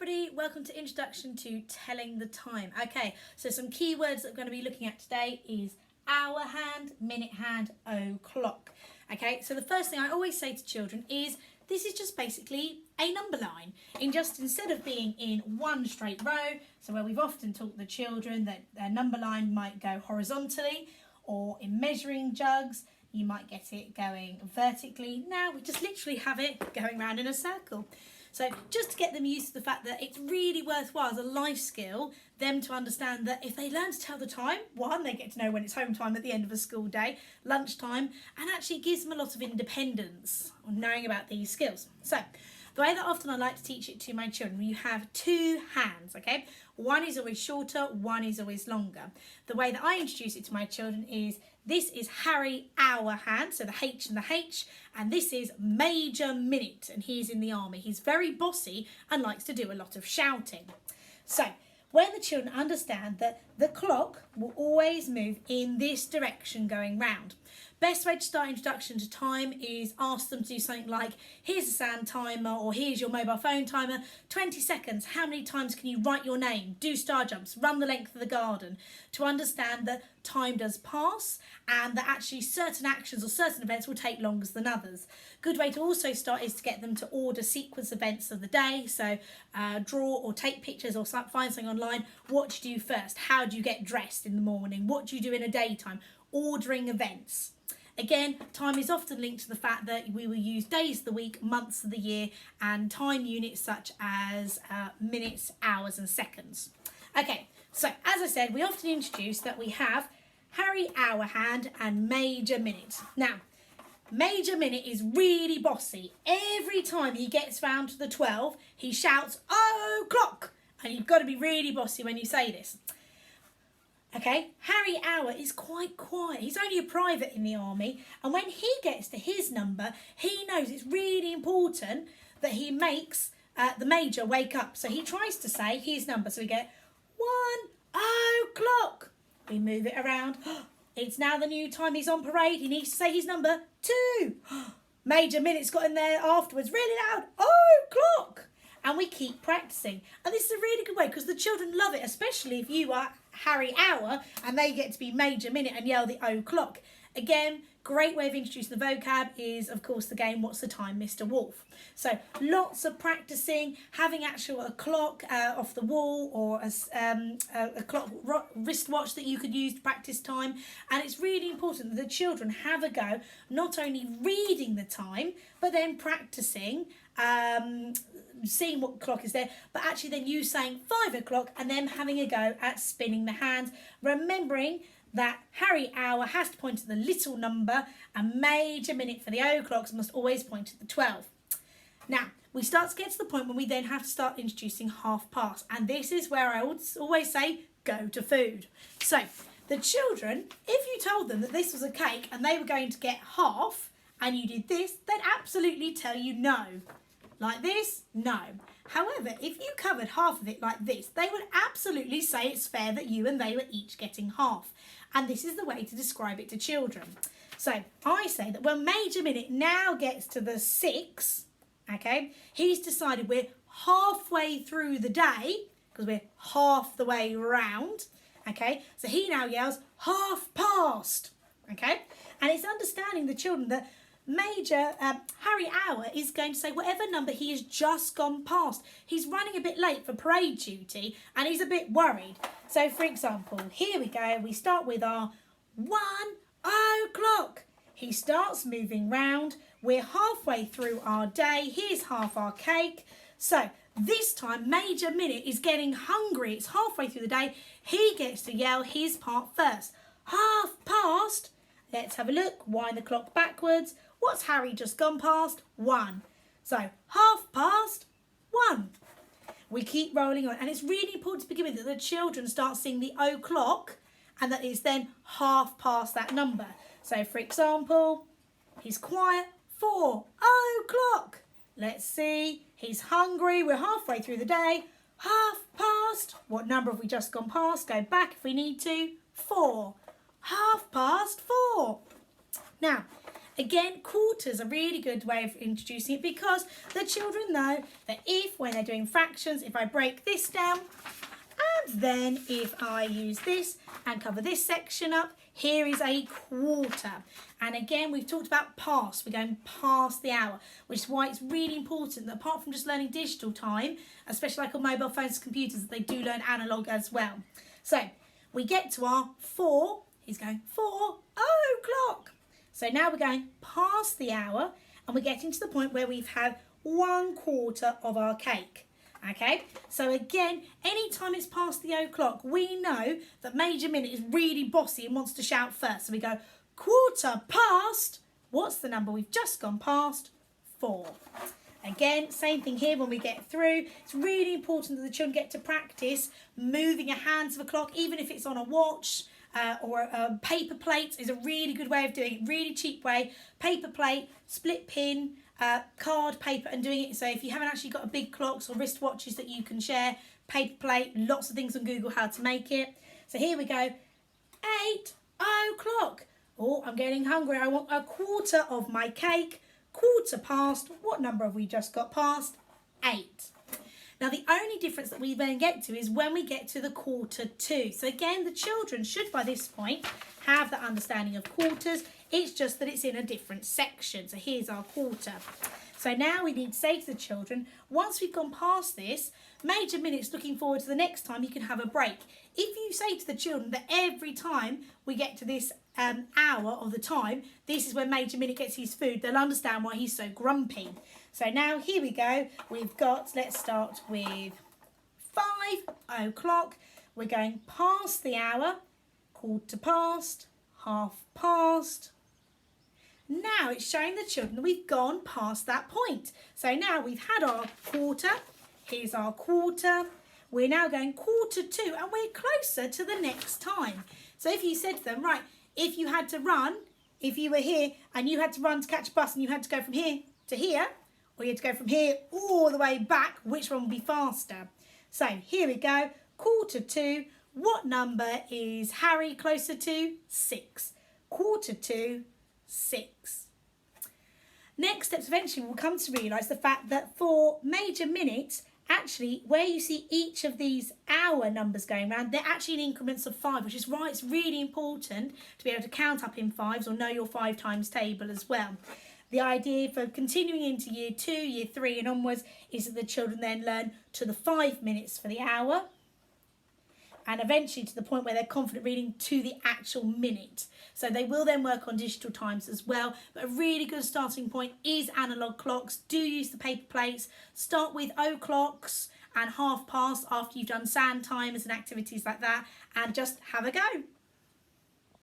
everybody, welcome to Introduction to Telling the Time. Okay, so some keywords that we're going to be looking at today is hour hand, minute hand, o'clock. Okay, so the first thing I always say to children is this is just basically a number line. Instead of being in one straight row, so where we've often taught the children that their number line might go horizontally, or in measuring jugs, you might get it going vertically. Now we just literally have it going round in a circle. So just to get them used to the fact that it's really worthwhile as a life skill, them to understand that if they learn to tell the time, one, they get to know when it's home time at the end of a school day, lunchtime, and actually gives them a lot of independence on knowing about these skills. So the way that often I like to teach it to my children, you have two hands, okay? One is always shorter, one is always longer. The way that I introduce it to my children is this is Harry hour hand, so the H and the H, and this is Major Minute, and he's in the army. He's very bossy and likes to do a lot of shouting. So when the children understand that the clock will always move in this direction going round, best way to start introduction to time is ask them to do something like, here's a sand timer, or here's your mobile phone timer, 20 seconds, how many times can you write your name, do star jumps, run the length of the garden, to understand that time does pass and that actually certain actions or certain events will take longer than others. Good way to also start is to get them to order sequence events of the day, so draw or take pictures or find something online. What do you do first? How do you get dressed in the morning? What do you do in a daytime? Ordering events. Again, time is often linked to the fact that we will use days of the week, months of the year, and time units such as minutes, hours and seconds. Okay, so as I said, we often introduce that we have Harry hour hand and Major Minute. Now, Major Minute is really bossy. Every time he gets round to the 12, he shouts, "O'clock!" And you've got to be really bossy when you say this. Okay, Harry hour is quite quiet. He's only a private in the army, and when he gets to his number, he knows it's really important that he makes the major wake up. So he tries to say his number. So we get 1:00. We move it around. It's now the new time he's on parade. He needs to say his number 2. Major Minute's got in there afterwards, really loud, 'o'clock. And we keep practicing. And this is a really good way because the children love it, especially if you are Harry hour and they get to be Major Minute and yell the o'clock. Again, great way of introducing the vocab is, of course, the game What's the Time, Mr. Wolf. So lots of practicing, having actual a clock off the wall or a clock wristwatch that you could use to practice time. And it's really important that the children have a go, not only reading the time, but then practicing seeing what clock is there, but actually then you saying 5:00 and then having a go at spinning the hands, remembering that Harry hour has to point at the little number and Major Minute for the o'clocks must always point at the 12. Now, we start to get to the point when we then have to start introducing half past, and this is where I would always say go to food. So the children, if you told them that this was a cake and they were going to get half and you did this, they'd absolutely tell you no. Like this? No. However, if you covered half of it like this, they would absolutely say it's fair that you and they were each getting half. And this is the way to describe it to children. So I say that when Major Minute now gets to the 6, okay, he's decided we're halfway through the day, because we're half the way round, okay, so he now yells 1/2 okay, and it's understanding the children that Major Harry hour is going to say whatever number he has just gone past. He's running a bit late for parade duty and he's a bit worried. So for example, here we go. We start with our 1:00. He starts moving round. We're halfway through our day. Here's half our cake. So this time Major Minute is getting hungry. It's halfway through the day. He gets to yell his part first. 1/2. Let's have a look. Wind the clock backwards. What's Harry just gone past? 1. So 1:30. We keep rolling on. And it's really important to begin with that the children start seeing the o'clock and that it's then 1/2 that number. So for example, he's quiet. 4:00. Let's see. He's hungry. We're halfway through the day. 1/2. What number have we just gone past? Go back if we need to. 4. 4:30. Now, Again, quarters are a really good way of introducing it because the children know that if, when they're doing fractions, if I break this down, and then if I use this and cover this section up, here is a quarter. And again, we've talked about past. We're going past the hour, which is why it's really important that apart from just learning digital time, especially like on mobile phones and computers, that they do learn analogue as well. So we get to our 4. He's going 4 o'clock. So now we're going past the hour and we're getting to the point where we've had 1/4 of our cake. Okay, so again, anytime it's past the o'clock, we know that Major Minute is really bossy and wants to shout first. So we go 1/4 past. What's the number we've just gone past? 4. Again, same thing here when we get through. It's really important that the children get to practice moving a hands of a clock, even if it's on a watch or a paper plate is a really good way of doing it. Really cheap way. Paper plate, split pin, card, paper, and doing it. So if you haven't actually got a big clocks or wristwatches that you can share, paper plate, lots of things on Google how to make it. So here we go. 8 o'clock. Oh, I'm getting hungry. I want 1/4 of my cake. 1/4 past. What number have we just got past? 8. Now, the only difference that we then get to is when we get to the 1/4 to. So again, the children should by this point have that understanding of quarters. It's just that it's in a different section. So here's our 1/4. So now we need to say to the children, once we've gone past this, Major Minute's looking forward to the next time you can have a break. If you say to the children that every time we get to this hour of the time, this is when Major Minute gets his food, they'll understand why he's so grumpy. So now here we go. We've got, let's start with 5 o'clock. We're going past the hour, 1/4 past, 1/2 past. Now it's showing the children that we've gone past that point. So now we've had our 1/4. Here's our 1/4. We're now going 1/4 to, and we're closer to the next time. So if you said to them, right, if you had to run, if you were here and you had to run to catch a bus and you had to go from here to here, or you had to go from here all the way back, which one would be faster? So here we go, 1/4 to. What number is Harry closer to? 6. 1/4 to 6. Next steps, eventually we'll come to realise the fact that for Major Minutes, actually, where you see each of these hour numbers going around, they're actually in increments of 5, which is why it's really important to be able to count up in 5s or know your 5 times table as well. The idea for continuing into year 2, year 3 and onwards is that the children then learn to the 5 minutes for the hour and eventually to the point where they're confident reading to the actual minute. So they will then work on digital times as well. But a really good starting point is analogue clocks. Do use the paper plates. Start with o'clocks and 1/2 past after you've done sand timers and activities like that, and just have a go.